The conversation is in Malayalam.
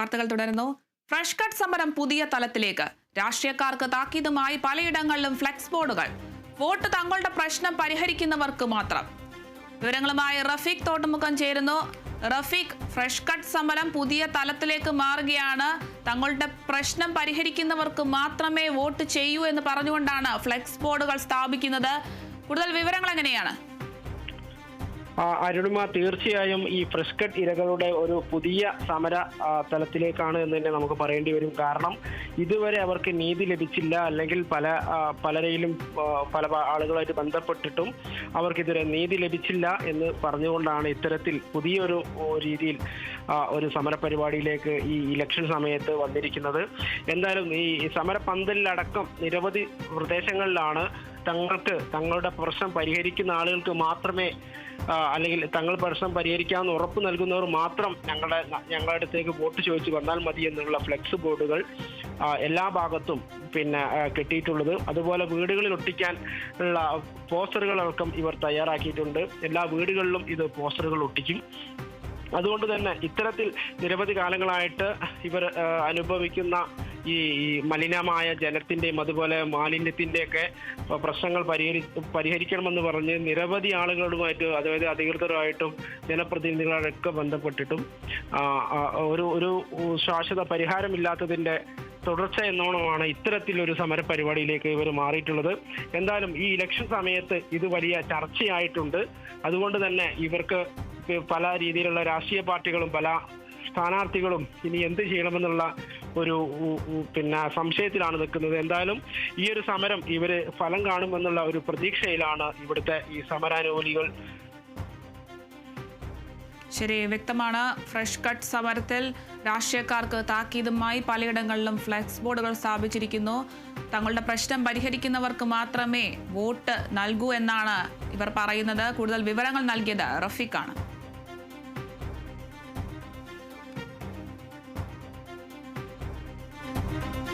വാർത്തകൾ തുടരുന്നു. ഫ്രഷ് കട്ട് സമരം പുതിയ തലത്തിലേക്ക്. രാഷ്ട്രീയക്കാർക്ക് താക്കീതുമായി പലയിടങ്ങളിലും ഫ്ലെക്സ് ബോർഡുകൾ. വോട്ട് തങ്ങളുടെ പ്രശ്നം പരിഹരിക്കുന്നവർക്ക് മാത്രം. വിവരങ്ങളുമായി റഫീഖ് തോട്ടുമുഖം ചേരുന്നു. റഫീഖ്, ഫ്രഷ് കട്ട് സമരം പുതിയ തലത്തിലേക്ക് മാറുകയാണ്. തങ്ങളുടെ പ്രശ്നം പരിഹരിക്കുന്നവർക്ക് മാത്രമേ വോട്ട് ചെയ്യൂ എന്ന് പറഞ്ഞുകൊണ്ടാണ് ഫ്ലെക്സ് ബോർഡുകൾ സ്ഥാപിക്കുന്നത്. കൂടുതൽ വിവരങ്ങൾ എങ്ങനെയാണ്? അരുണിമ, തീർച്ചയായും ഈ ഫ്രഷ് കട്ട് ഇരകളുടെ ഒരു പുതിയ സമര തലത്തിലേക്കാണ് എന്ന് തന്നെ നമുക്ക് പറയേണ്ടി വരും. കാരണം ഇതുവരെ അവർക്ക് നീതി ലഭിച്ചില്ല, അല്ലെങ്കിൽ പലരെയും പല ആളുകളായിട്ട് ബന്ധപ്പെട്ടിട്ടും അവർക്കിതുവരെ നീതി ലഭിച്ചില്ല എന്ന് പറഞ്ഞുകൊണ്ടാണ് ഇത്തരത്തിൽ പുതിയൊരു രീതിയിൽ ഒരു സമരപരിപാടിയിലേക്ക് ഈ ഇലക്ഷൻ സമയത്ത് വന്നിരിക്കുന്നത്. എന്തായാലും ഈ സമരപന്തലിലടക്കം നിരവധി പ്രദേശങ്ങളിലാണ് തങ്ങളുടെ പ്രശ്നം പരിഹരിക്കുന്ന ആളുകൾക്ക് മാത്രമേ, അല്ലെങ്കിൽ തങ്ങൾ പ്രശ്നം പരിഹരിക്കാമെന്ന് ഉറപ്പ് നൽകുന്നവർ മാത്രം ഞങ്ങളുടെ അടുത്തേക്ക് വോട്ട് ചോദിച്ചു വന്നാൽ മതി എന്നുള്ള ഫ്ലെക്സ് ബോർഡുകൾ എല്ലാ ഭാഗത്തും കെട്ടിയിട്ടുള്ളത്. അതുപോലെ വീടുകളിൽ ഒട്ടിക്കാൻ ഉള്ള പോസ്റ്ററുകളടക്കം ഇവർ തയ്യാറാക്കിയിട്ടുണ്ട്. എല്ലാ വീടുകളിലും ഇത് പോസ്റ്ററുകൾ ഒട്ടിക്കും. അതുകൊണ്ട് തന്നെ ഇത്തരത്തിൽ നിരവധി കാലങ്ങളായിട്ട് ഇവർ അനുഭവിക്കുന്ന ഈ മലിനമായ ജലത്തിൻ്റെയും അതുപോലെ മാലിന്യത്തിൻ്റെയൊക്കെ പ്രശ്നങ്ങൾ പരിഹരിക്കണമെന്ന് പറഞ്ഞ് നിരവധി ആളുകളുമായിട്ട്, അതായത് അധികൃതരുമായിട്ടും ജനപ്രതിനിധികളൊക്കെ ബന്ധപ്പെട്ടിട്ടും ഒരു ശാശ്വത പരിഹാരമില്ലാത്തതിൻ്റെ തുടർച്ച എന്നോണമാണ് ഇത്തരത്തിലൊരു സമരപരിപാടിയിലേക്ക് ഇവർ മാറിയിട്ടുള്ളത്. എന്തായാലും ഈ ഇലക്ഷൻ സമയത്ത് ഇത് വലിയ ചർച്ചയായിട്ടുണ്ട്. അതുകൊണ്ട് തന്നെ ഇവർക്ക് പല രീതിയിലുള്ള രാഷ്ട്രീയ പാർട്ടികളും പല സ്ഥാനാർത്ഥികളും ഇനി എന്ത് ചെയ്യണമെന്നുള്ള ഒരു സംശയത്തിലാണ് നിൽക്കുന്നത്. എന്തായാലും ഈ ഒരു സമരം ഇവര് ഫലം കാണുമെന്നുള്ള ഒരു പ്രതീക്ഷയിലാണ് ഇവിടുത്തെ ഈ സമരാനുകൂലികൾ. ശരി, വ്യക്തമാണ്. ഫ്രഷ് കട്ട് സമരത്തിൽ രാഷ്ട്രീയക്കാർക്ക് താക്കീതുമായി പലയിടങ്ങളിലും ഫ്ലെക്സ് ബോർഡുകൾ സ്ഥാപിച്ചിരിക്കുന്നു. തങ്ങളുടെ പ്രശ്നം പരിഹരിക്കുന്നവർക്ക് മാത്രമേ വോട്ട് നൽകൂ എന്നാണ് ഇവർ പറയുന്നത്. കൂടുതൽ വിവരങ്ങൾ നൽകിയത് റഫീഖാണ്.